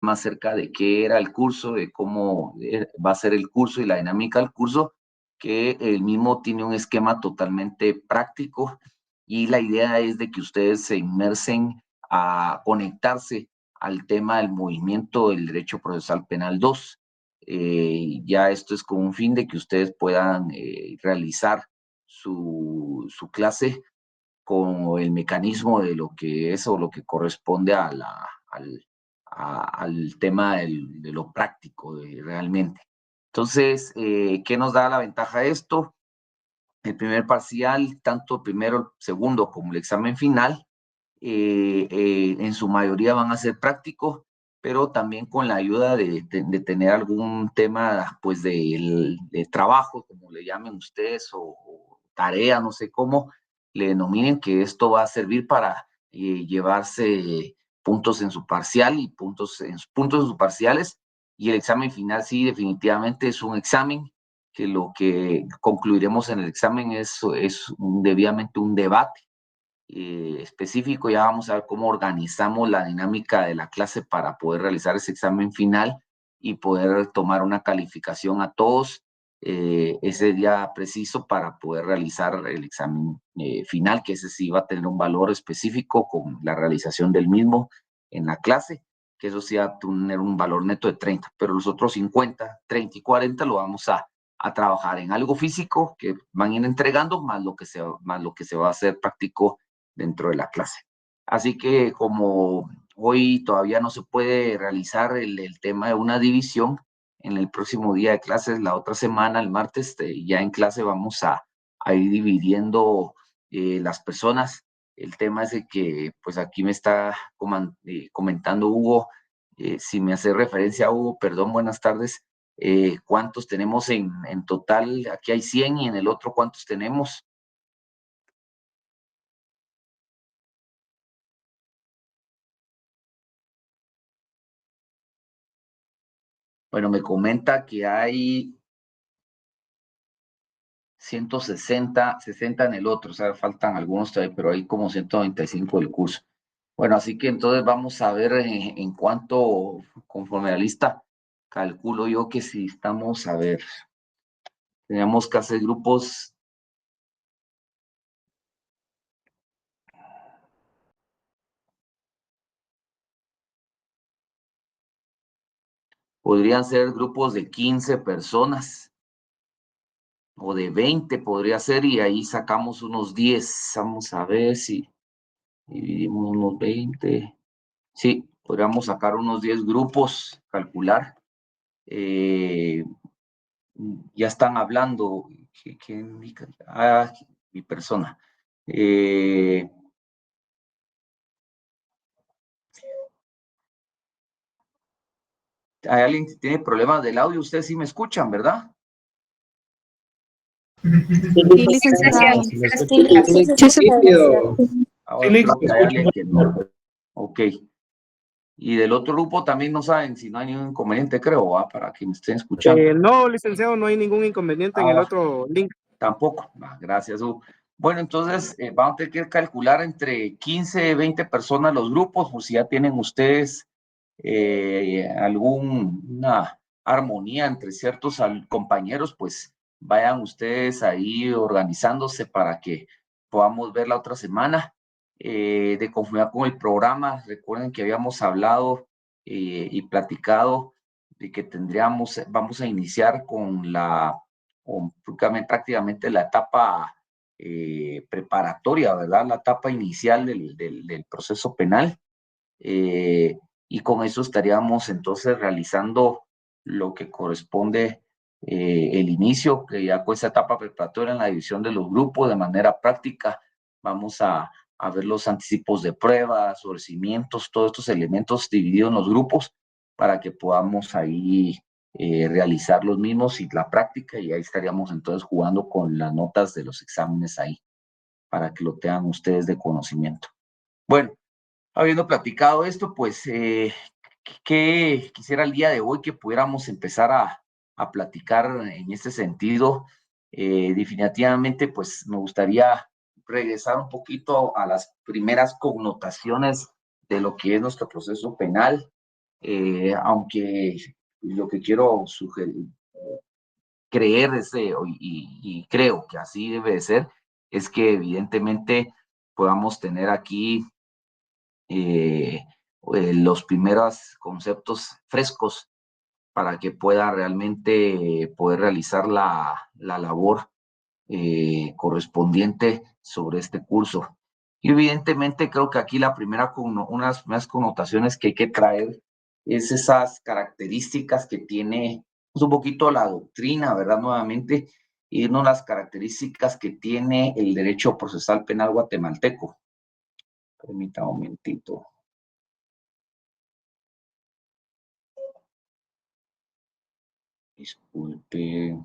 más acerca de qué era el curso, de cómo va a ser el curso y la dinámica del curso, que el mismo tiene un esquema totalmente práctico y la idea es de que ustedes se inmersen a conectarse al tema del movimiento del Derecho Procesal Penal 2. Ya esto es con un fin de que ustedes puedan realizar su clase con el mecanismo de lo que es o lo que corresponde al tema de lo práctico realmente. Entonces, ¿qué nos da la ventaja de esto? El primer parcial, tanto el primero, el segundo como el examen final, en su mayoría van a ser prácticos, pero también con la ayuda de tener algún tema pues de trabajo, como le llamen ustedes, o tarea, no sé cómo le denominen, que esto va a servir para llevarse puntos en su parcial y puntos en sus parciales, y el examen final sí definitivamente es un examen que lo que concluiremos en el examen es debidamente un debate específico. Ya vamos a ver cómo organizamos la dinámica de la clase para poder realizar ese examen final y poder tomar una calificación a todos ese día preciso para poder realizar el examen final, que ese sí va a tener un valor específico con la realización del mismo en la clase, que eso sí va a tener un valor neto de 30, pero los otros 50, 30 y 40 lo vamos a trabajar en algo físico que van a ir entregando, más lo que se va a hacer práctico dentro de la clase. Así que como hoy todavía no se puede realizar el tema de una división, en el próximo día de clases, la otra semana, el martes, ya en clase vamos a ir dividiendo las personas. El tema es de que, pues aquí me está comentando Hugo, si me hace referencia a Hugo, perdón, buenas tardes, ¿cuántos tenemos en total? Aquí hay 100 y en el otro, ¿cuántos tenemos? Bueno, me comenta que hay 60 en el otro, o sea, faltan algunos todavía, pero hay como 195 del curso. Bueno, así que entonces vamos a ver en cuánto, conforme a la lista, calculo yo que si estamos, a ver, tenemos que hacer grupos. Podrían ser grupos de 15 personas o de 20 podría ser, y ahí sacamos unos 10. Vamos a ver si dividimos unos 20. Sí, podríamos sacar unos 10 grupos, calcular. Ya están hablando. ¿Qué indica? Mi persona. ¿Hay alguien que tiene problemas del audio? Ustedes sí me escuchan, ¿verdad? Sí, licenciado. Ahora creo que hay alguien que no. Ok. Y del otro grupo también no saben si no hay ningún inconveniente, creo, para que me estén escuchando. No, licenciado, no hay ningún inconveniente en el otro link. Tampoco. Gracias, Hugo. Bueno, entonces vamos a tener que calcular entre 15 y 20 personas los grupos, por si ya tienen ustedes alguna armonía entre ciertos compañeros, pues vayan ustedes ahí organizándose para que podamos ver la otra semana. De conformidad con el programa, recuerden que habíamos hablado y platicado de que vamos a iniciar con prácticamente la etapa preparatoria, ¿verdad? La etapa inicial del proceso penal. Y con eso estaríamos entonces realizando lo que corresponde el inicio, que ya con esa etapa preparatoria en la división de los grupos de manera práctica. Vamos a ver los anticipos de pruebas, ofrecimientos, todos estos elementos divididos en los grupos para que podamos ahí realizar los mismos y la práctica, y ahí estaríamos entonces jugando con las notas de los exámenes ahí, para que lo tengan ustedes de conocimiento. Bueno, habiendo platicado esto, pues, ¿qué quisiera el día de hoy que pudiéramos empezar a platicar en este sentido? Definitivamente, pues, me gustaría regresar un poquito a las primeras connotaciones de lo que es nuestro proceso penal. aunque lo que quiero sugerir, creer y creo que así debe de ser, es que evidentemente podamos tener aquí los primeros conceptos frescos para que pueda realmente poder realizar la labor correspondiente sobre este curso. Y evidentemente creo que aquí unas primeras connotaciones que hay que traer es esas características que tiene pues, un poquito la doctrina, ¿verdad? Nuevamente, y no las características que tiene el derecho procesal penal guatemalteco. Permítame un momentito. Disculpe.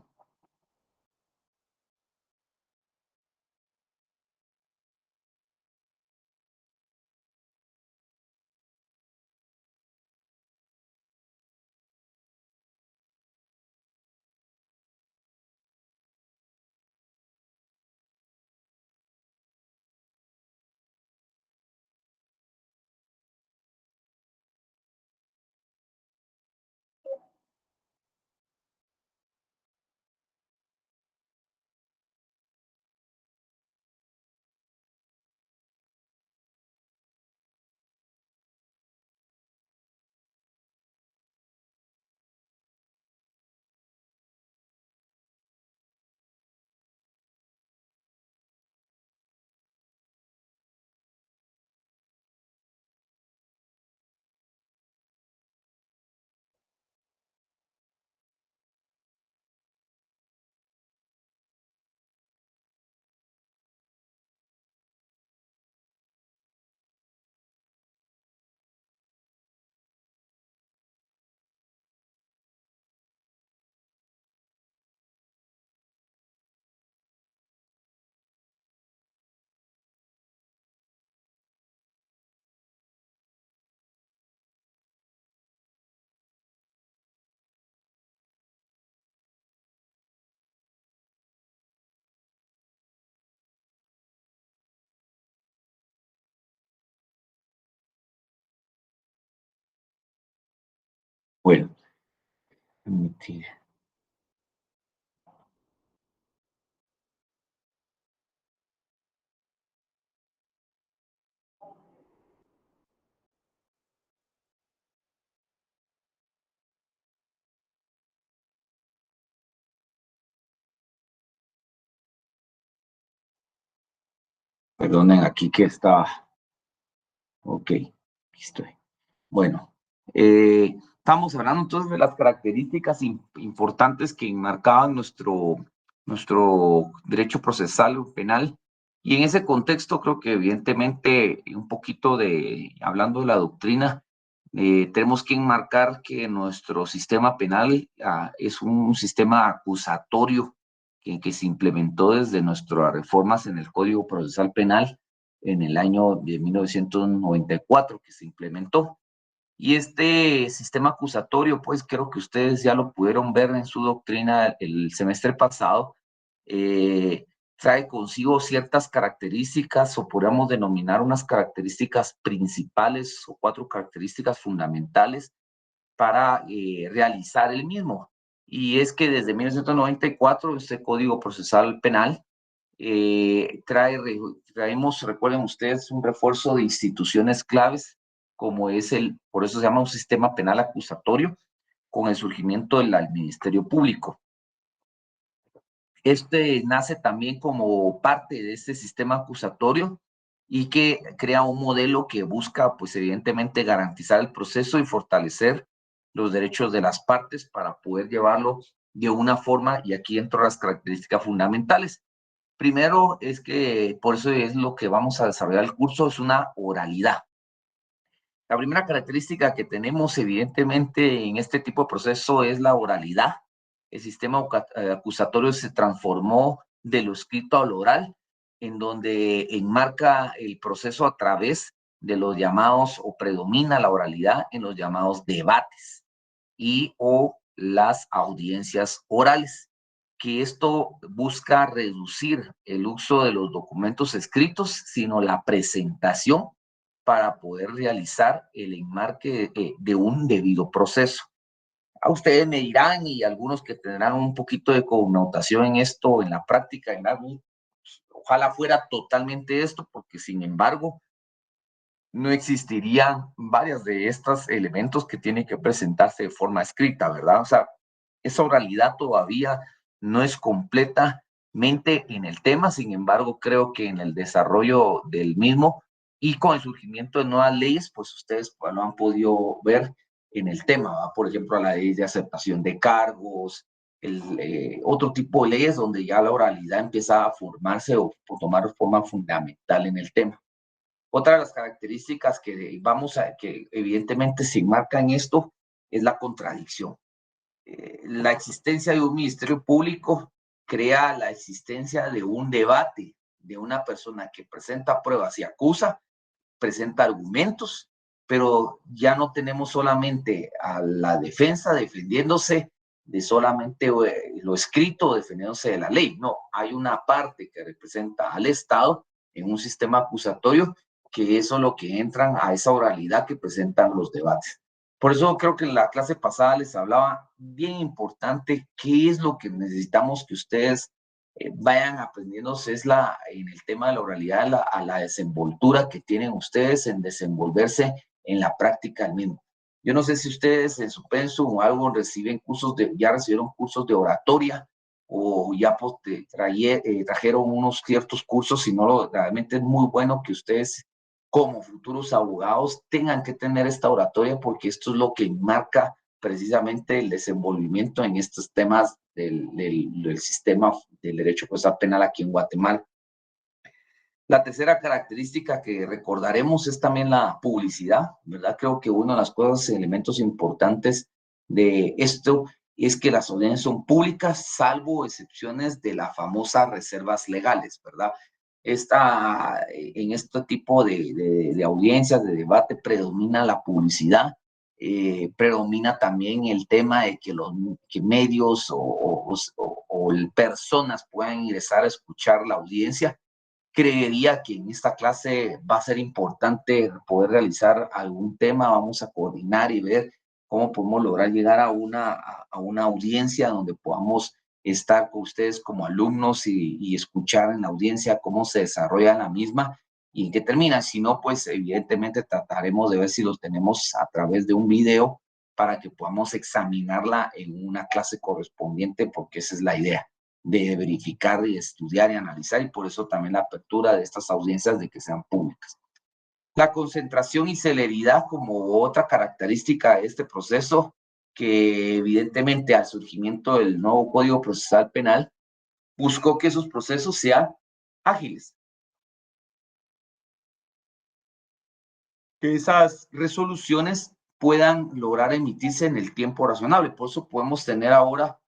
Bueno, permitir. Perdonen aquí que está. Ok, aquí estoy. Bueno, estamos hablando entonces de las características importantes que enmarcaban nuestro derecho procesal penal. Y en ese contexto creo que evidentemente un poquito hablando de la doctrina, tenemos que enmarcar que nuestro sistema penal es un sistema acusatorio que se implementó desde nuestras reformas en el Código Procesal Penal en el año de 1994 que se implementó. Y este sistema acusatorio, pues creo que ustedes ya lo pudieron ver en su doctrina el semestre pasado, trae consigo ciertas características, o podríamos denominar unas características principales o 4 características fundamentales para realizar el mismo. Y es que desde 1994 este Código Procesal Penal traemos, recuerden ustedes, un refuerzo de instituciones claves, como por eso se llama un sistema penal acusatorio, con el surgimiento del Ministerio Público. Este nace también como parte de este sistema acusatorio y que crea un modelo que busca, pues evidentemente, garantizar el proceso y fortalecer los derechos de las partes para poder llevarlo de una forma, y aquí entran las características fundamentales. Primero es que, por eso es lo que vamos a desarrollar el curso, es una oralidad. La primera característica que tenemos evidentemente en este tipo de proceso es la oralidad. El sistema acusatorio se transformó de lo escrito a lo oral, en donde enmarca el proceso a través de los llamados, o predomina la oralidad en los llamados debates o las audiencias orales, que esto busca reducir el uso de los documentos escritos, sino la presentación para poder realizar el enmarque de un debido proceso. A ustedes me dirán, y algunos que tendrán un poquito de connotación en esto, en la práctica, en algo, ojalá fuera totalmente esto, porque sin embargo, no existirían varias de estos elementos que tienen que presentarse de forma escrita, ¿verdad? O sea, esa oralidad todavía no es completamente en el tema, sin embargo, creo que en el desarrollo del mismo y con el surgimiento de nuevas leyes, pues ustedes lo han podido ver en el tema, ¿verdad? Por ejemplo, la ley de aceptación de cargos, otro tipo de leyes donde ya la oralidad empieza a formarse o tomar forma fundamental en el tema. Otra de las características que evidentemente se enmarca en esto es la contradicción. La existencia de un ministerio público crea la existencia de un debate de una persona que presenta pruebas y acusa, presenta argumentos, pero ya no tenemos solamente a la defensa defendiéndose de solamente lo escrito, defendiéndose de la ley. No, hay una parte que representa al Estado en un sistema acusatorio, que eso es lo que entran a esa oralidad que presentan los debates. Por eso creo que en la clase pasada les hablaba bien importante qué es lo que necesitamos que ustedes vayan aprendiéndose en el tema de la oralidad, a la desenvoltura que tienen ustedes en desenvolverse en la práctica del mismo. Yo no sé si ustedes en su pensum o algo ya recibieron cursos de oratoria o ya pues, trajeron unos ciertos cursos, sino realmente es muy bueno que ustedes como futuros abogados tengan que tener esta oratoria, porque esto es lo que marca precisamente el desenvolvimiento en estos temas del sistema del derecho procesal penal aquí en Guatemala. La tercera característica que recordaremos es también la publicidad, ¿verdad? Creo que uno de las cosas, elementos importantes de esto es que las audiencias son públicas, salvo excepciones de las famosas reservas legales, ¿verdad? En este tipo de audiencias, de debate, predomina la publicidad, predomina también el tema de que medios o personas puedan ingresar a escuchar la audiencia. Creería que en esta clase va a ser importante poder realizar algún tema, vamos a coordinar y ver cómo podemos lograr llegar a una audiencia donde podamos estar con ustedes como alumnos y escuchar en la audiencia cómo se desarrolla la misma y en qué termina. Si no, pues evidentemente trataremos de ver si los tenemos a través de un video para que podamos examinarla en una clase correspondiente, porque esa es la idea de verificar y estudiar y analizar, y por eso también la apertura de estas audiencias de que sean públicas. La concentración y celeridad como otra característica de este proceso, que evidentemente al surgimiento del nuevo Código Procesal Penal buscó que esos procesos sean ágiles, que esas resoluciones puedan lograr emitirse en el tiempo razonable. Por eso podemos tener ahora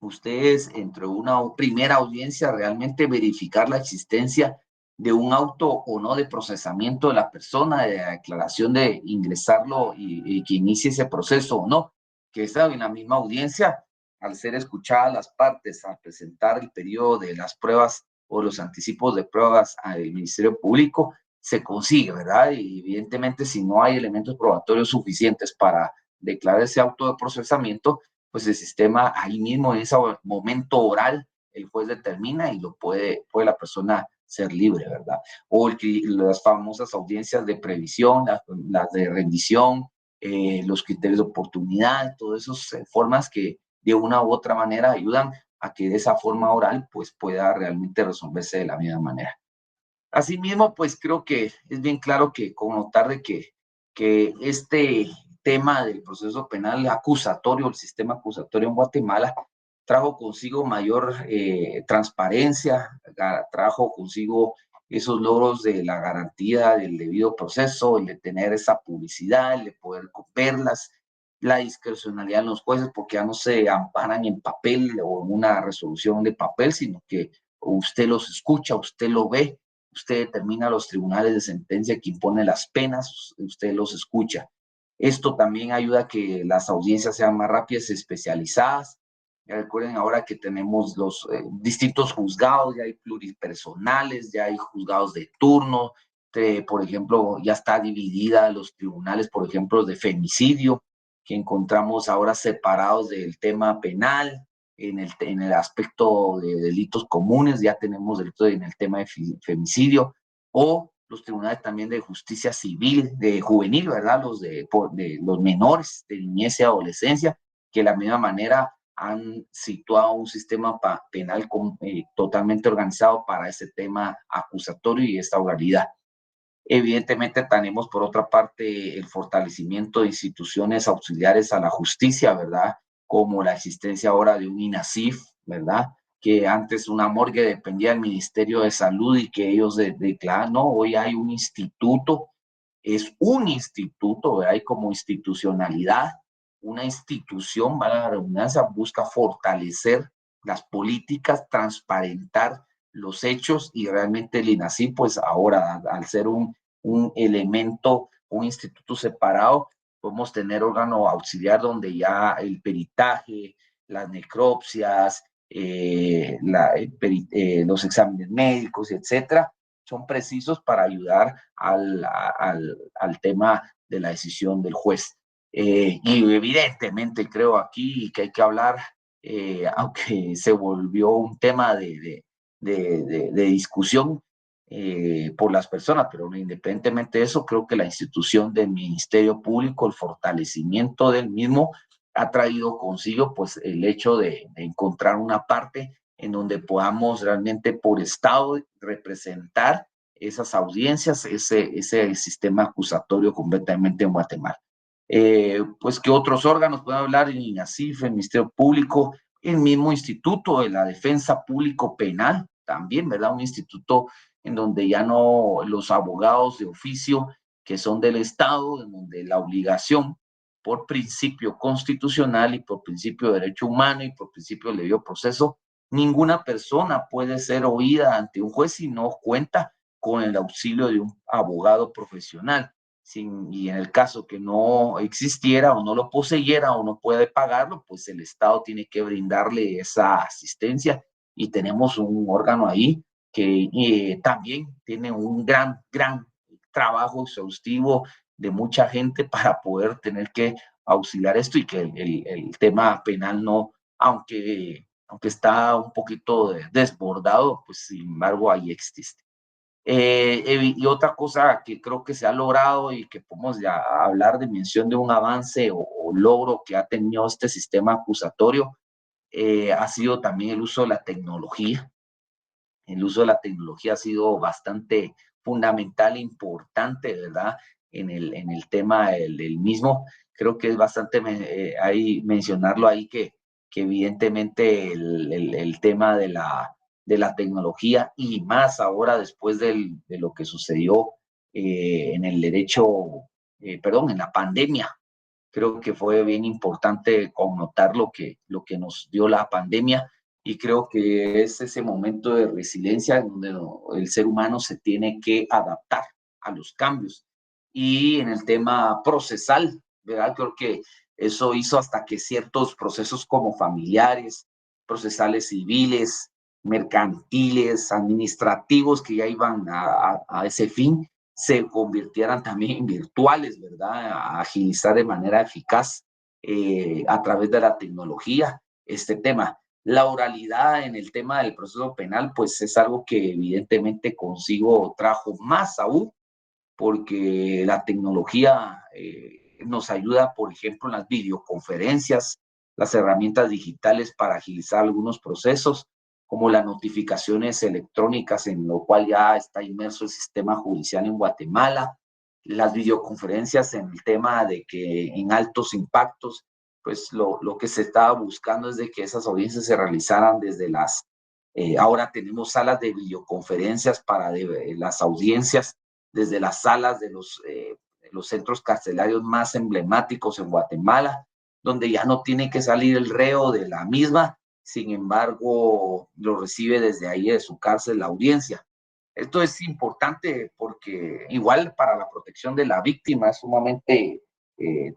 ustedes, entre una primera audiencia, realmente verificar la existencia de un auto o no de procesamiento de la persona, de la declaración de ingresarlo y que inicie ese proceso o no, que esta en la misma audiencia, al ser escuchadas las partes, al presentar el periodo de las pruebas o los anticipos de pruebas al Ministerio Público, se consigue, ¿verdad? Y evidentemente, si no hay elementos probatorios suficientes para declarar ese auto de procesamiento, pues el sistema ahí mismo, en ese momento oral, el juez determina y puede la persona ser libre, ¿verdad? O las famosas audiencias de previsión, las de rendición, los criterios de oportunidad, todas esas formas que de una u otra manera ayudan a que de esa forma oral pues pueda realmente resolverse de la misma manera. Asimismo, pues creo que es bien claro que connotar de que este tema del proceso penal acusatorio, el sistema acusatorio en Guatemala, trajo consigo mayor transparencia, trajo consigo esos logros de la garantía del debido proceso, el de tener esa publicidad, el de poder verlas, la discrecionalidad en los jueces, porque ya no se amparan en papel o en una resolución de papel, sino que usted los escucha, usted lo ve, usted determina los tribunales de sentencia que imponen las penas, usted los escucha. Esto también ayuda a que las audiencias sean más rápidas y especializadas. Ya recuerden ahora que tenemos los distintos juzgados, ya hay pluripersonales, ya hay juzgados de turno, por ejemplo, ya está dividida los tribunales, por ejemplo, de femicidio, que encontramos ahora separados del tema penal. En el aspecto de delitos comunes, ya tenemos delito en el tema de femicidio, o los tribunales también de justicia civil, de juvenil, ¿verdad? De los menores, de niñez y adolescencia, que de la misma manera han situado un sistema penal totalmente organizado para ese tema acusatorio y esta oralidad. Evidentemente tenemos por otra parte el fortalecimiento de instituciones auxiliares a la justicia, ¿verdad? Como la existencia ahora de un INASIF, ¿verdad? Que antes una morgue dependía del Ministerio de Salud y que ellos declaran, no, hoy hay un instituto, es un instituto, ¿verdad? Y como institucionalidad, una institución, para la redundancia, busca fortalecer las políticas, transparentar los hechos y realmente el INASIF, pues ahora al ser un elemento, un instituto separado, podemos tener órgano auxiliar donde ya el peritaje, las necropsias, los exámenes médicos, etcétera, son precisos para ayudar al tema de la decisión del juez. Y evidentemente creo aquí que hay que hablar, aunque se volvió un tema de discusión, por las personas, pero independientemente de eso, creo que la institución del Ministerio Público, el fortalecimiento del mismo, ha traído consigo pues el hecho de encontrar una parte en donde podamos realmente por estado representar esas audiencias, ese sistema acusatorio completamente en Guatemala. Pues que otros órganos pueden hablar, el INASIF, el Ministerio Público, el mismo Instituto de la Defensa Público Penal, también, ¿verdad? Un instituto en donde ya no los abogados de oficio que son del Estado, en donde la obligación por principio constitucional y por principio de derecho humano y por principio de debido proceso, ninguna persona puede ser oída ante un juez si no cuenta con el auxilio de un abogado profesional. Y en el caso que no existiera o no lo poseyera o no puede pagarlo, pues el Estado tiene que brindarle esa asistencia y tenemos un órgano ahí que también tiene un gran trabajo exhaustivo de mucha gente para poder tener que auxiliar esto y que el tema penal no, aunque está un poquito desbordado, pues sin embargo ahí existe. Y otra cosa que creo que se ha logrado y que podemos ya hablar de mención de un avance o logro que ha tenido este sistema acusatorio, ha sido también el uso de la tecnología. El uso de la tecnología ha sido bastante fundamental e importante, ¿verdad? En el tema del mismo. Creo que es bastante ahí mencionarlo ahí que evidentemente el tema de la tecnología y más ahora después de lo que sucedió en el derecho, perdón, en la pandemia. Creo que fue bien importante connotar lo que nos dio la pandemia y creo que es ese momento de resiliencia donde el ser humano se tiene que adaptar a los cambios. Y en el tema procesal, ¿verdad? Creo que eso hizo hasta que ciertos procesos como familiares, procesales civiles, mercantiles, administrativos que ya iban a ese fin, se convirtieran también en virtuales, ¿verdad? A agilizar de manera eficaz a través de la tecnología este tema. La oralidad en el tema del proceso penal, pues es algo que evidentemente consigo trajo más aún, porque la tecnología nos ayuda, por ejemplo, en las videoconferencias, las herramientas digitales para agilizar algunos procesos, como las notificaciones electrónicas, en lo cual ya está inmerso el sistema judicial en Guatemala, las videoconferencias en el tema de que en altos impactos, pues lo que se estaba buscando es de que esas audiencias se realizaran desde ahora tenemos salas de videoconferencias para las audiencias desde las salas de los centros carcelarios más emblemáticos en Guatemala, donde ya no tiene que salir el reo de la misma, sin embargo, lo recibe desde ahí de su cárcel la audiencia. Esto es importante porque igual para la protección de la víctima es sumamente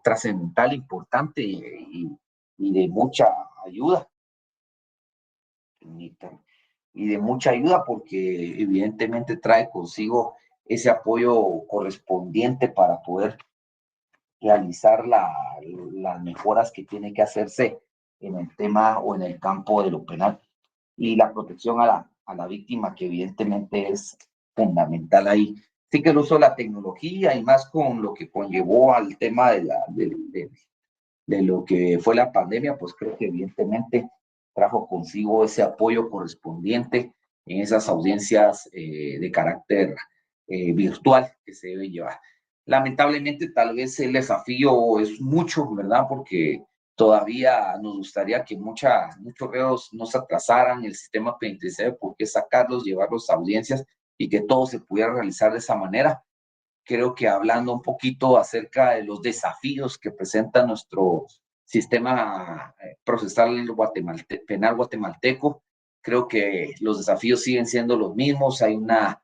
trascendental, importante y de mucha ayuda. Y de mucha ayuda porque evidentemente trae consigo ese apoyo correspondiente para poder realizar las mejoras que tiene que hacerse en el tema o en el campo de lo penal y la protección a la víctima, que evidentemente es fundamental ahí. Sí que el uso de la tecnología y más con lo que conllevó al tema de lo que fue la pandemia, pues creo que evidentemente trajo consigo ese apoyo correspondiente en esas audiencias de carácter virtual que se debe llevar. Lamentablemente, tal vez el desafío es mucho, ¿verdad? Porque todavía nos gustaría que muchos reos no se atrasaran el sistema penitenciario, porque sacarlos, llevarlos a audiencias y que todo se pudiera realizar de esa manera. Creo que hablando un poquito acerca de los desafíos que presenta nuestro sistema procesal penal guatemalteco, creo que los desafíos siguen siendo los mismos. Hay una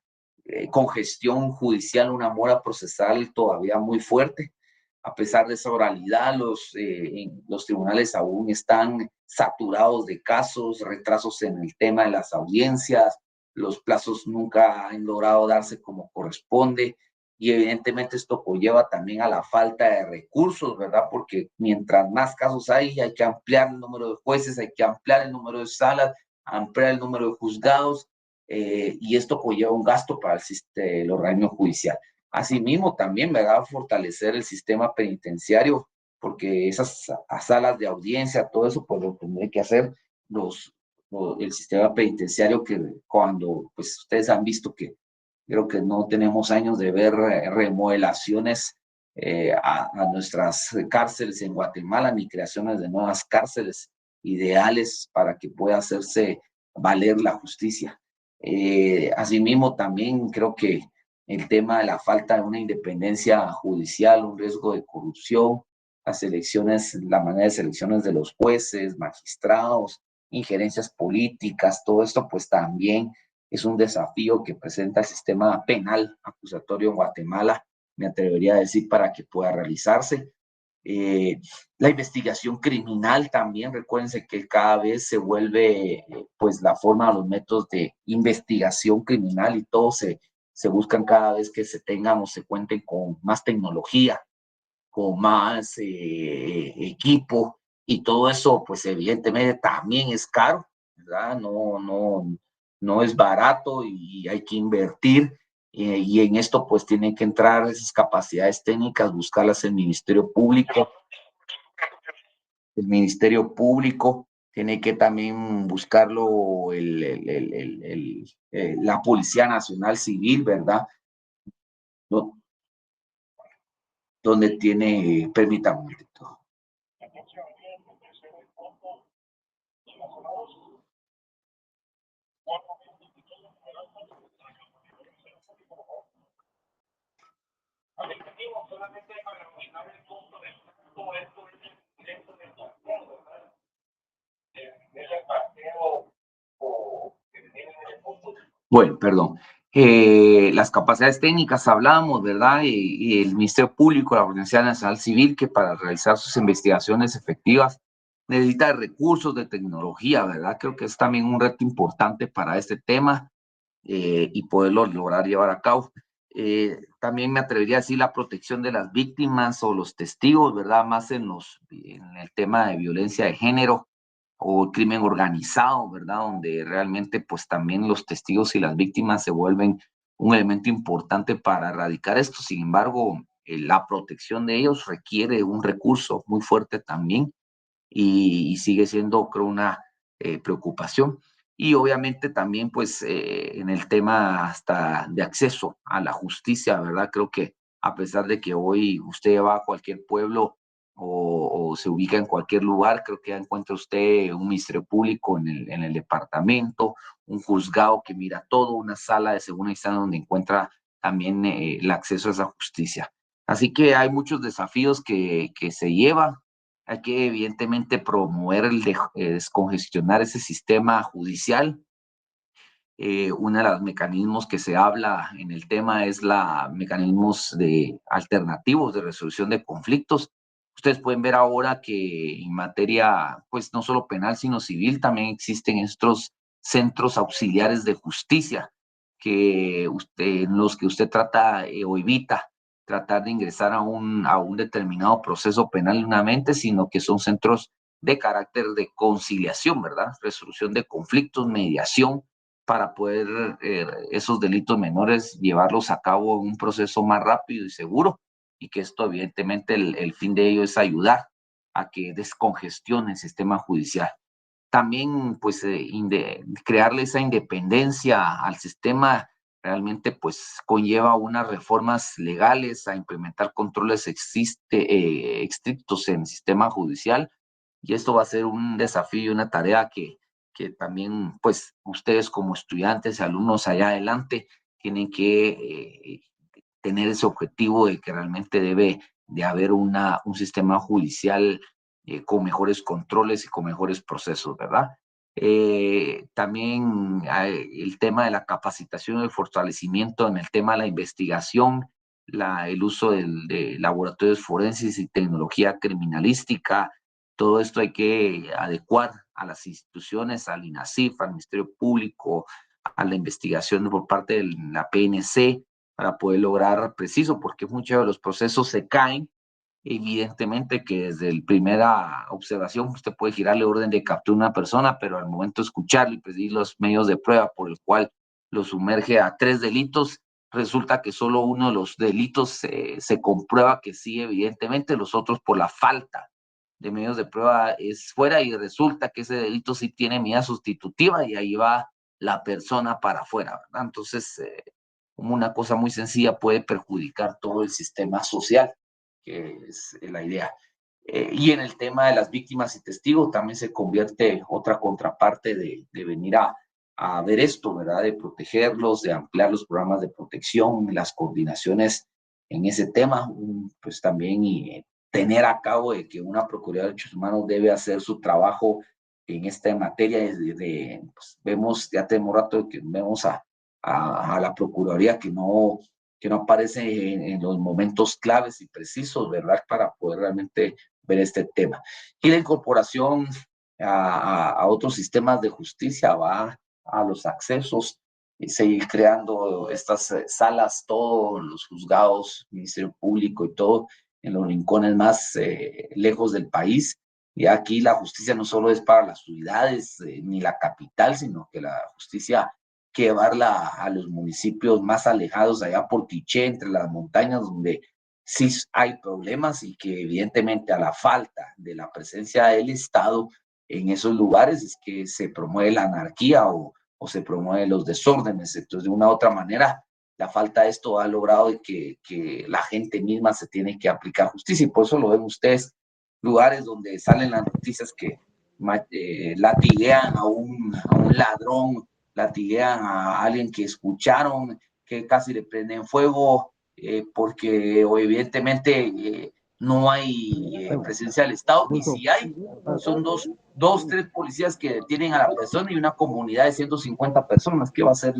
congestión judicial, una mora procesal todavía muy fuerte. A pesar de esa oralidad, los tribunales aún están saturados de casos, retrasos en el tema de las audiencias, los plazos nunca han logrado darse como corresponde y evidentemente esto conlleva también a la falta de recursos, ¿verdad? Porque mientras más casos hay que ampliar el número de jueces, hay que ampliar el número de salas, ampliar el número de juzgados, y esto conlleva un gasto para el organismo judicial. Asimismo, también, ¿verdad? Fortalecer el sistema penitenciario, porque esas salas de audiencia, todo eso, pues lo tendré que hacer el sistema penitenciario, que cuando, pues ustedes han visto que creo que no tenemos años de ver remodelaciones a nuestras cárceles en Guatemala, ni creaciones de nuevas cárceles ideales para que pueda hacerse valer la justicia. Asimismo, también creo que el tema de la falta de una independencia judicial, un riesgo de corrupción, la manera de selecciones de los jueces, magistrados, injerencias políticas, todo esto pues también es un desafío que presenta el sistema penal acusatorio en Guatemala, me atrevería a decir, para que pueda realizarse. La investigación criminal también, recuérdense que cada vez se vuelve pues la forma, los métodos de investigación criminal y todo se buscan cada vez que se tengan o se cuenten con más tecnología, con más equipo y todo eso pues evidentemente también es caro, ¿verdad? No es barato y hay que invertir y en esto pues tienen que entrar esas capacidades técnicas, buscarlas en el Ministerio Público, tiene que también buscarlo la Policía Nacional Civil, ¿verdad? No, donde tiene, permítame un momento. Bueno, perdón. Las capacidades técnicas hablamos, ¿verdad? Y el Ministerio Público, la Policía Nacional Civil, que para realizar sus investigaciones efectivas necesita de recursos, de tecnología, ¿verdad? Creo que es también un reto importante para este tema y poderlo lograr llevar a cabo. También me atrevería a decir la protección de las víctimas o los testigos, ¿verdad? Más en el tema de violencia de género o el crimen organizado, ¿verdad? Donde realmente pues también los testigos y las víctimas se vuelven un elemento importante para erradicar esto. Sin embargo, la protección de ellos requiere un recurso muy fuerte también y sigue siendo, creo, una preocupación. Y obviamente también, pues, en el tema hasta de acceso a la justicia, ¿verdad? Creo que a pesar de que hoy usted va a cualquier pueblo o se ubica en cualquier lugar, creo que ya encuentra usted un ministerio público en el departamento, un juzgado que mira todo, una sala de segunda instancia donde encuentra también el acceso a esa justicia. Así que hay muchos desafíos que se llevan. Hay que evidentemente promover descongestionar ese sistema judicial. Uno de los mecanismos que se habla en el tema es mecanismos alternativos de resolución de conflictos. Ustedes pueden ver ahora que en materia, pues no solo penal, sino civil, también existen estos centros auxiliares de justicia en los que usted trata o evita tratar de ingresar a un determinado proceso penal nuevamente, sino que son centros de carácter de conciliación, ¿verdad? Resolución de conflictos, mediación, para poder esos delitos menores llevarlos a cabo en un proceso más rápido y seguro, y que esto evidentemente el fin de ello es ayudar a que descongestione el sistema judicial. También pues crearle esa independencia al sistema realmente pues conlleva unas reformas legales, a implementar controles estrictos en el sistema judicial, y esto va a ser un desafío y una tarea que también pues ustedes como estudiantes y alumnos allá adelante tienen que tener ese objetivo de que realmente debe de haber un sistema judicial con mejores controles y con mejores procesos, ¿verdad? También el tema de la capacitación y el fortalecimiento en el tema de la investigación, el uso de laboratorios forenses y tecnología criminalística. Todo esto hay que adecuar a las instituciones, al INASIF, al Ministerio Público, a la investigación por parte de la PNC, para poder lograr preciso, porque muchos de los procesos se caen. Evidentemente que desde la primera observación usted puede girarle orden de captura a una persona, pero al momento de escucharlo y pedir los medios de prueba por el cual lo sumerge a 3 delitos, resulta que solo uno de los delitos se comprueba que sí, evidentemente, los otros por la falta de medios de prueba es fuera, y resulta que ese delito sí tiene medida sustitutiva y ahí va la persona para afuera, ¿verdad? Entonces, como una cosa muy sencilla puede perjudicar todo el sistema social, que es la idea. Y en el tema de las víctimas y testigos también se convierte otra contraparte de venir a ver esto, ¿verdad? De protegerlos, de ampliar los programas de protección, las coordinaciones en ese tema, pues también y tener a cabo de que una Procuraduría de Derechos Humanos debe hacer su trabajo en esta materia. Pues vemos, ya tenemos rato que vemos a la Procuraduría que no aparece en los momentos claves y precisos, ¿verdad? Para poder realmente ver este tema. Y la incorporación a otros sistemas de justicia, va a los accesos, y seguir creando estas salas, todos los juzgados, Ministerio Público y todo, en los rincones más lejos del país. Y aquí la justicia no solo es para las ciudades ni la capital, sino que la justicia que llevarla a los municipios más alejados, allá por Quiché, entre las montañas, donde sí hay problemas, y que evidentemente a la falta de la presencia del Estado en esos lugares es que se promueve la anarquía o se promueven los desórdenes. Entonces, de una u otra manera, la falta de esto ha logrado que la gente misma se tiene que aplicar justicia, y por eso lo ven ustedes, lugares donde salen las noticias que latiguean a un ladrón, latiguean a alguien que escucharon, que casi le prenden fuego, porque evidentemente no hay presencia del Estado, y si hay, son tres policías que detienen a la persona y una comunidad de 150 personas. ¿Qué va a hacer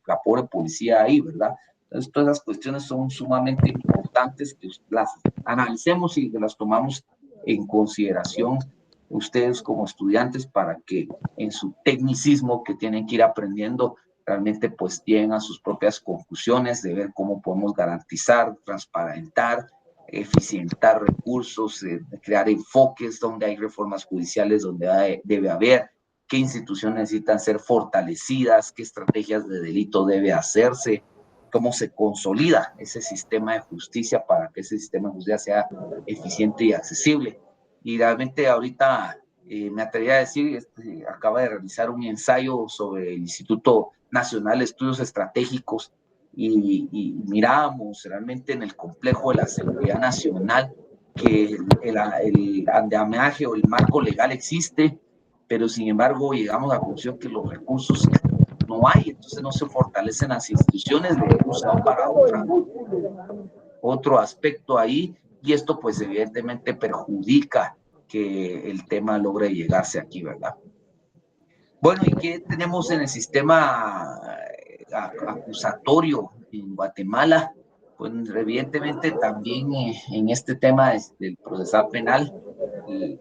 la pobre policía ahí, verdad? Entonces, todas esas cuestiones son sumamente importantes que las analicemos y que las tomamos en consideración ustedes como estudiantes, para que en su tecnicismo que tienen que ir aprendiendo, realmente pues lleguen a sus propias conclusiones de ver cómo podemos garantizar, transparentar, eficientar recursos, crear enfoques donde hay reformas judiciales, donde debe haber, qué instituciones necesitan ser fortalecidas, qué estrategias de delito debe hacerse, cómo se consolida ese sistema de justicia para que ese sistema de justicia sea eficiente y accesible. Y realmente ahorita me atrevería a decir, acaba de realizar un ensayo sobre el Instituto Nacional de Estudios Estratégicos, y miramos realmente en el complejo de la seguridad nacional que el andamiaje o el marco legal existe, pero sin embargo llegamos a la conclusión que los recursos no hay, entonces no se fortalecen las instituciones, le usan para otro aspecto ahí, y esto pues evidentemente perjudica que el tema logre llegarse aquí, ¿verdad? Bueno, ¿y qué tenemos en el sistema acusatorio en Guatemala? Pues evidentemente también en este tema del procesal penal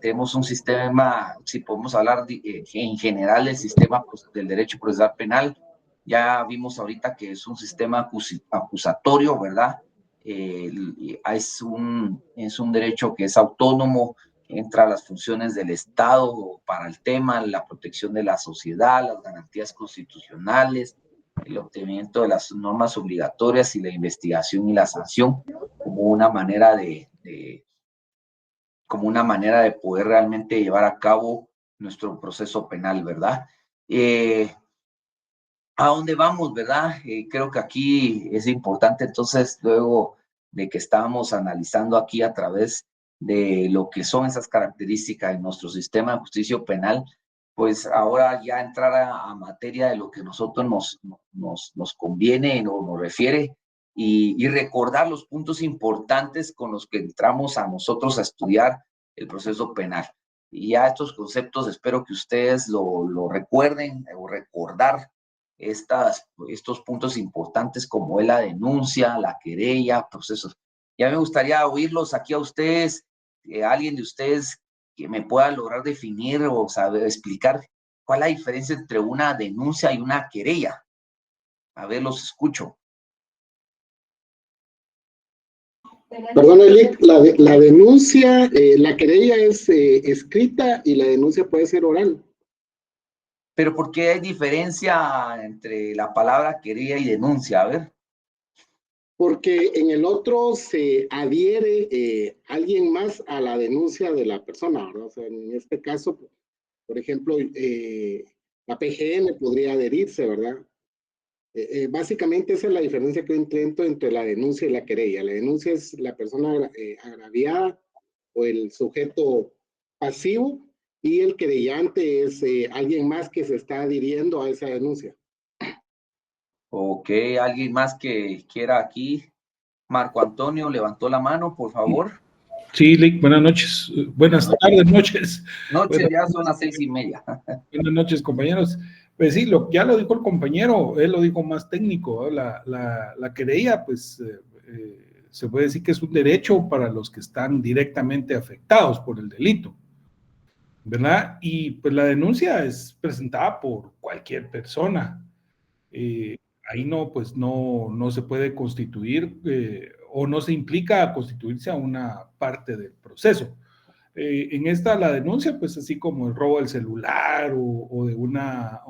tenemos un sistema, si podemos hablar en general del sistema pues, del derecho procesal penal, Ya vimos ahorita que es un sistema acusatorio, ¿verdad? Es un derecho que es autónomo, entra a las funciones del Estado para el tema, la protección de la sociedad, las garantías constitucionales, el obtenimiento de las normas obligatorias y la investigación y la sanción como una manera como una manera de poder realmente llevar a cabo nuestro proceso penal, ¿verdad? ¿A dónde vamos, verdad? Creo que aquí es importante, entonces, luego de que estábamos analizando aquí a través de lo que son esas características de nuestro sistema de justicia penal, pues ahora ya entrar a materia de lo que nosotros nos conviene o nos refiere y recordar los puntos importantes con los que entramos a nosotros a estudiar el proceso penal. Y ya estos conceptos espero que ustedes lo recuerden o recordar estos puntos importantes como es la denuncia, la querella, procesos. Ya me gustaría oírlos aquí a ustedes, alguien de ustedes que me pueda lograr definir o saber explicar cuál es la diferencia entre una denuncia y una querella. A ver, los escucho. Perdón, Elic, la denuncia, la querella es escrita y la denuncia puede ser oral. Pero ¿por qué hay diferencia entre la palabra querella y denuncia? A ver. Porque en el otro se adhiere alguien más a la denuncia de la persona, ¿verdad? O sea, en este caso, por ejemplo, la PGN podría adherirse, ¿verdad? Básicamente esa es la diferencia que yo intento entre la denuncia y la querella. La denuncia es la persona agraviada o el sujeto pasivo y el querellante es alguien más que se está adhiriendo a esa denuncia. Ok, alguien más que quiera aquí. Marco Antonio levantó la mano, por favor. Sí, Lick, buenas noches. Buenas tardes, noches. Noches, ya son las 6:30. Buenas noches, compañeros. Pues sí, ya lo dijo el compañero, él lo dijo más técnico, ¿no? La querella, pues, se puede decir que es un derecho para los que están directamente afectados por el delito, ¿verdad? Y pues la denuncia es presentada por cualquier persona. Ahí no, pues no se puede constituir o no se implica constituirse a una parte del proceso. En esta la denuncia, pues así como el robo del celular o de una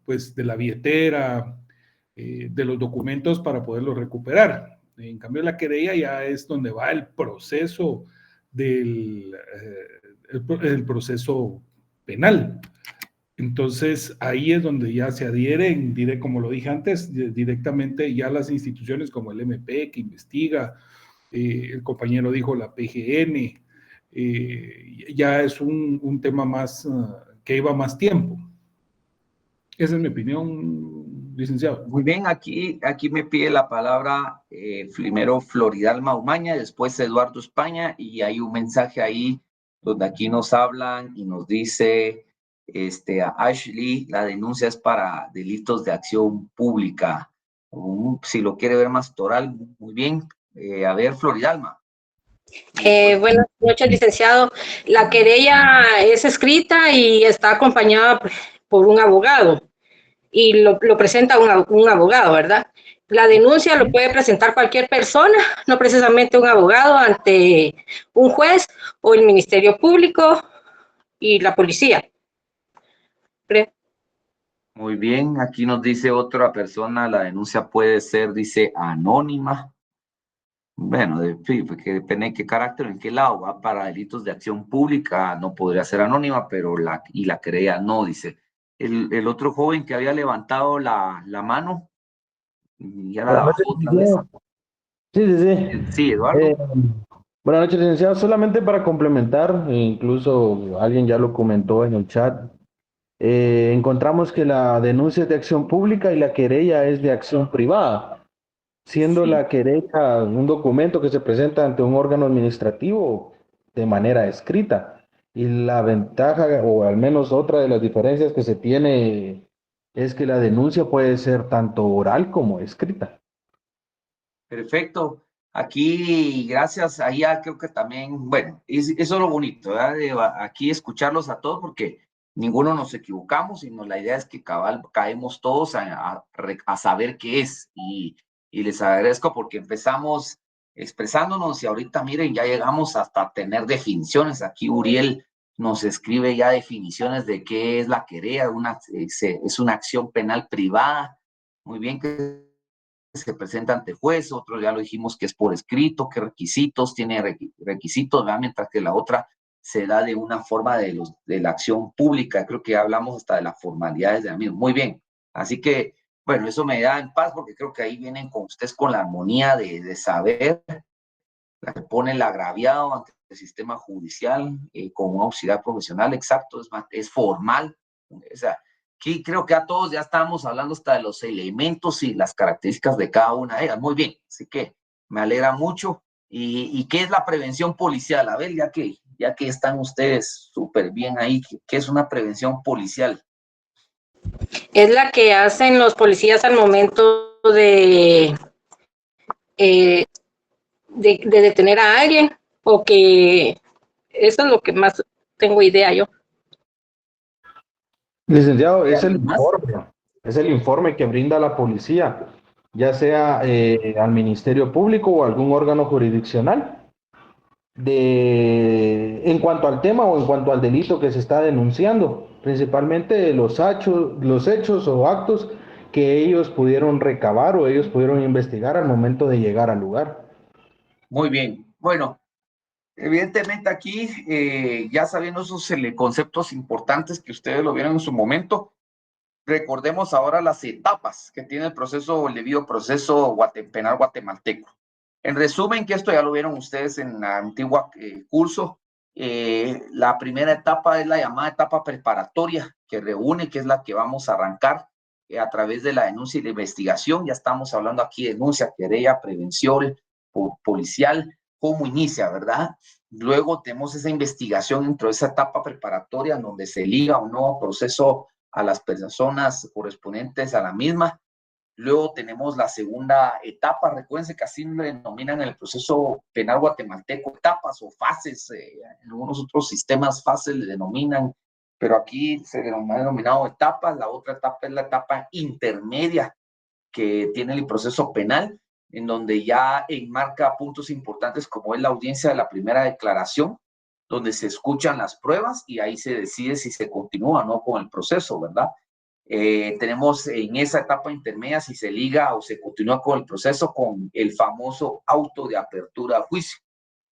pues de la billetera, de los documentos para poderlos recuperar. En cambio, la querella ya es donde va el proceso el proceso penal. Entonces, ahí es donde ya se adhieren, como lo dije antes, directamente ya las instituciones como el MP que investiga, el compañero dijo la PGN, ya es un tema más que lleva más tiempo. Esa es mi opinión, licenciado. Muy bien, aquí me pide la palabra primero Floridalma Umaña, después Eduardo España, y hay un mensaje ahí donde aquí nos hablan y nos dice a Ashley, la denuncia es para delitos de acción pública. Si lo quiere ver más toral, muy bien. A ver, Floridalma. Buenas noches, licenciado. La querella es escrita y está acompañada por un abogado y lo presenta un abogado, ¿verdad? La denuncia lo puede presentar cualquier persona, no precisamente un abogado, ante un juez o el Ministerio Público y la policía. Muy bien, aquí nos dice otra persona, la denuncia puede ser, dice, anónima. Bueno, porque depende de qué carácter, en qué lado, va para delitos de acción pública, no podría ser anónima, pero la querella no, dice. El otro joven que había levantado la mano, ya la Buenas bajó noches, otra vez. licenciado. Sí. Sí, Eduardo. Buenas noches, licenciado. Solamente para complementar, incluso alguien ya lo comentó en el chat, encontramos que la denuncia es de acción pública y la querella es de acción privada, siendo Sí. la querella un documento que se presenta ante un órgano administrativo de manera escrita. Y la ventaja, o al menos otra de las diferencias que se tiene, es que la denuncia puede ser tanto oral como escrita. Perfecto. Aquí, gracias, ahí ya creo que también, bueno, eso es lo bonito, ¿verdad? Aquí escucharlos a todos, porque ninguno nos equivocamos, sino la idea es que caemos todos a saber qué es. Y les agradezco porque empezamos expresándonos y ahorita miren, ya llegamos hasta tener definiciones. Aquí Uriel nos escribe ya definiciones de qué es la querella, es una acción penal privada, muy bien, que se presenta ante juez, otro ya lo dijimos que es por escrito, qué requisitos, tiene requisitos, ¿verdad? Mientras que la otra se da de una forma de la acción pública, creo que ya hablamos hasta de las formalidades de la misma. Muy bien, así que, bueno, eso me da en paz porque creo que ahí vienen con ustedes con la armonía de saber, la que pone el agraviado ante el sistema judicial con un auxiliar profesional, exacto, es formal, o sea, aquí creo que a todos ya estamos hablando hasta de los elementos y las características de cada una de ellas. Muy bien, así que me alegra mucho. ¿Y qué es la prevención policial? A ver, ya que están ustedes súper bien ahí, ¿qué es una prevención policial? Es la que hacen los policías al momento de detener a alguien, o que eso es lo que más tengo idea yo. Licenciado, ¿Hay algo más? es el informe que brinda la policía, ya sea al Ministerio Público o algún órgano jurisdiccional, en cuanto al tema o en cuanto al delito que se está denunciando, principalmente los hechos o actos que ellos pudieron recabar o ellos pudieron investigar al momento de llegar al lugar. Muy bien. Bueno, evidentemente aquí, ya sabiendo esos conceptos importantes que ustedes lo vieron en su momento, recordemos ahora las etapas que tiene el debido proceso penal guatemalteco. En resumen, que esto ya lo vieron ustedes en la antigua curso, la primera etapa es la llamada etapa preparatoria, que reúne, que es la que vamos a arrancar a través de la denuncia y la investigación. Ya estamos hablando aquí de denuncia, querella, prevención policial, cómo inicia, ¿verdad? Luego tenemos esa investigación dentro de esa etapa preparatoria, en donde se liga o no proceso a las personas correspondientes a la misma. Luego tenemos la segunda etapa, recuérdense que así lo denominan en el proceso penal guatemalteco, etapas o fases, en algunos otros sistemas fases le denominan, pero aquí se ha denominado etapas. La otra etapa es la etapa intermedia que tiene el proceso penal, en donde ya enmarca puntos importantes como es la audiencia de la primera declaración, donde se escuchan las pruebas y ahí se decide si se continúa o no con el proceso, ¿verdad? Tenemos en esa etapa intermedia si se liga o se continúa con el proceso con el famoso auto de apertura a juicio,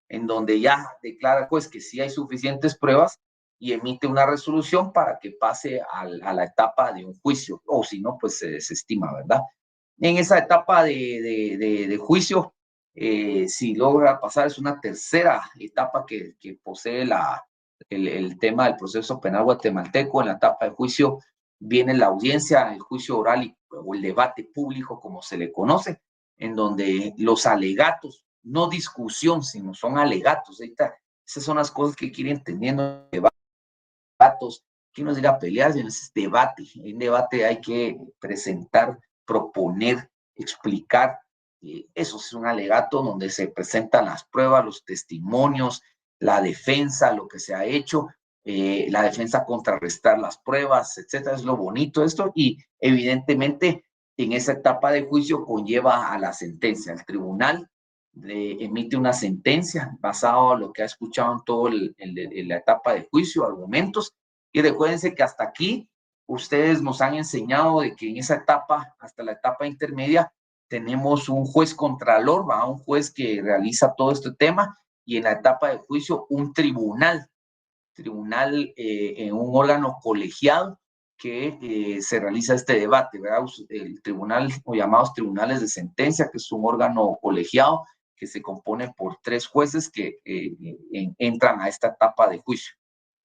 en donde ya declara pues que sí hay suficientes pruebas y emite una resolución para que pase a la etapa de un juicio, o si no, pues se desestima, ¿verdad? En esa etapa de juicio, si logra pasar, es una tercera etapa que posee el tema del proceso penal guatemalteco. En la etapa de juicio viene la audiencia, el juicio oral o el debate público, como se le conoce, en donde los alegatos, no discusión, sino son alegatos. Ahorita, esas son las cosas que hay que ir entendiendo. Debates, que no es ir a pelear, sino es debate. En debate hay que presentar, proponer, explicar. Eso es un alegato donde se presentan las pruebas, los testimonios, la defensa, lo que se ha hecho, la defensa contrarrestar las pruebas, etcétera. Es lo bonito de esto, y evidentemente en esa etapa de juicio conlleva a la sentencia. El tribunal emite una sentencia basado en lo que ha escuchado en toda la etapa de juicio, argumentos, y recuérdense que hasta aquí ustedes nos han enseñado de que en esa etapa, hasta la etapa intermedia, tenemos un juez contralor, ¿va? Un juez que realiza todo este tema, y en la etapa de juicio un tribunal, en un órgano colegiado que se realiza este debate, ¿verdad? El tribunal, o llamados tribunales de sentencia, que es un órgano colegiado que se compone por 3 jueces que entran a esta etapa de juicio.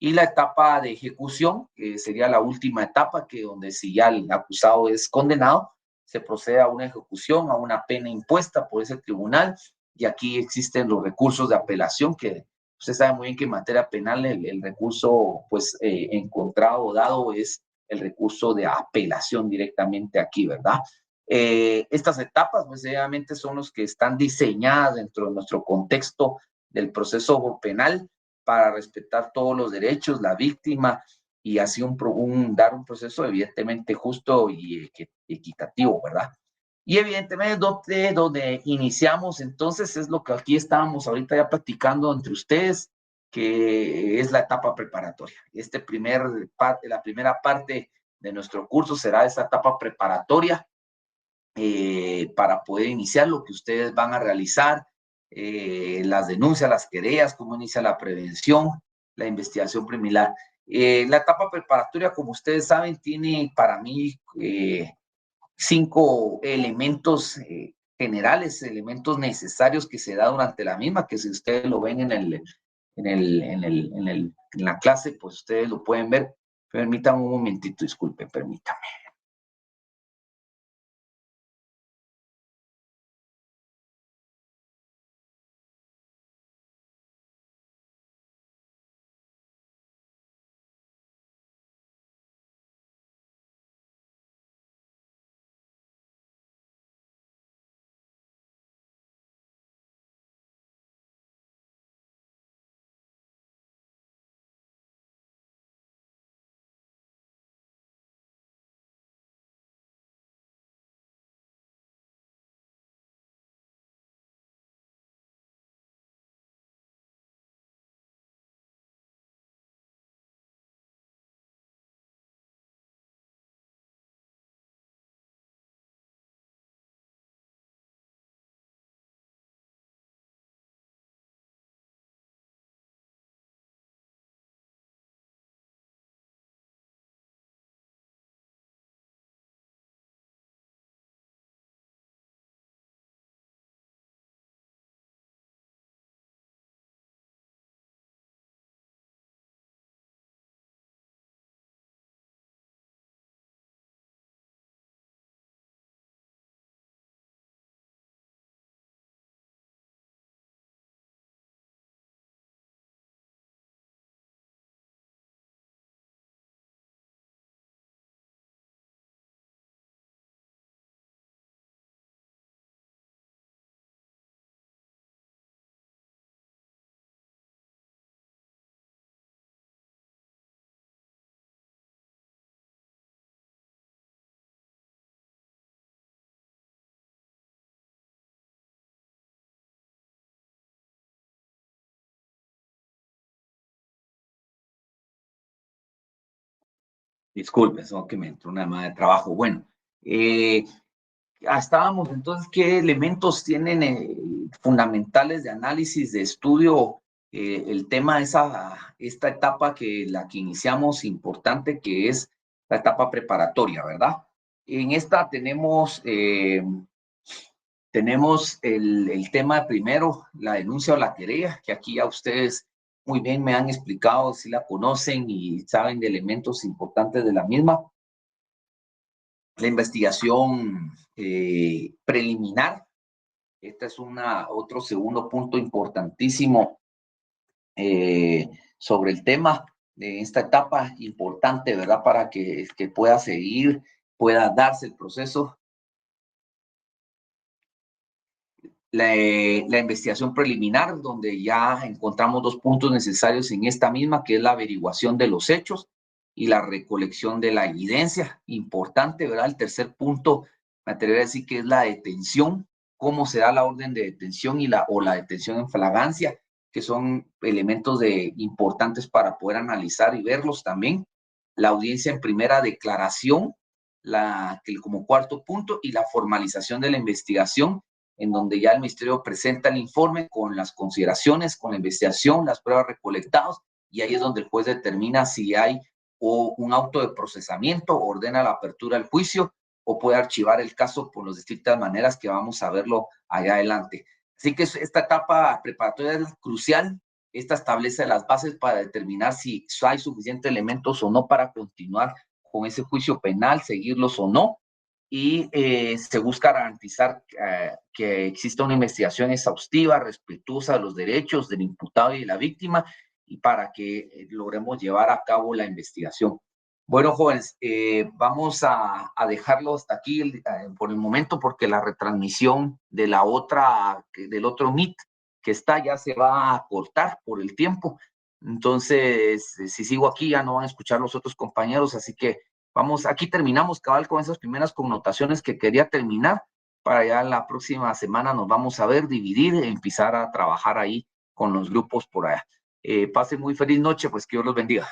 Y la etapa de ejecución, que sería la última etapa, que donde si ya el acusado es condenado, se procede a una ejecución, a una pena impuesta por ese tribunal, y aquí existen los recursos de apelación, que usted sabe muy bien que en materia penal el recurso pues encontrado o dado es el recurso de apelación directamente aquí, ¿verdad? Estas etapas pues obviamente son los que están diseñadas dentro de nuestro contexto del proceso penal para respetar todos los derechos, la víctima, y así dar un proceso evidentemente justo y equitativo, ¿verdad? Y evidentemente donde iniciamos entonces es lo que aquí estábamos ahorita ya platicando entre ustedes, que es la etapa preparatoria. La primera parte de nuestro curso será esa etapa preparatoria para poder iniciar lo que ustedes van a realizar, las denuncias, las querellas, cómo inicia la prevención, la investigación preliminar. La etapa preparatoria, como ustedes saben, tiene para mí 5 elementos generales, elementos necesarios que se da durante la misma, que si ustedes lo ven en la clase, pues ustedes lo pueden ver. Permítanme un momentito, disculpen, permítanme. Disculpen, solo que me entró una llamada de trabajo. Bueno, estábamos entonces, ¿qué elementos tienen fundamentales de análisis, de estudio? El tema de esta etapa la que iniciamos importante, que es la etapa preparatoria, ¿verdad? En esta tenemos el tema primero, la denuncia o la querella, que aquí ya ustedes muy bien me han explicado, si la conocen y saben de elementos importantes de la misma. La investigación preliminar, este es otro segundo punto importantísimo sobre el tema de esta etapa importante, ¿verdad? Para que pueda seguir, pueda darse el proceso. La investigación preliminar, donde ya encontramos 2 puntos necesarios en esta misma, que es la averiguación de los hechos y la recolección de la evidencia. Importante, ¿verdad? El tercer punto, me atrevería a decir que es la detención, cómo se da la orden de detención o la detención en flagancia, que son elementos importantes para poder analizar y verlos también. La audiencia en primera declaración, como cuarto punto, y la formalización de la investigación, en donde ya el Ministerio presenta el informe con las consideraciones, con la investigación, las pruebas recolectadas, y ahí es donde el juez determina si hay un auto de procesamiento, ordena la apertura del juicio o puede archivar el caso por las distintas maneras que vamos a verlo allá adelante. Así que esta etapa preparatoria es crucial. Esta establece las bases para determinar si hay suficientes elementos o no para continuar con ese juicio penal, seguirlos o no, y se busca garantizar que exista una investigación exhaustiva, respetuosa de los derechos del imputado y de la víctima, y para que logremos llevar a cabo la investigación. Bueno, jóvenes, vamos a dejarlo hasta aquí por el momento, porque la retransmisión del otro Meet que está ya se va a cortar por el tiempo. Entonces, si sigo aquí ya no van a escuchar los otros compañeros, así que vamos, aquí terminamos cabal con esas primeras connotaciones que quería terminar, para ya la próxima semana nos vamos a ver, dividir y empezar a trabajar ahí con los grupos por allá. Pasen muy feliz noche, pues que Dios los bendiga.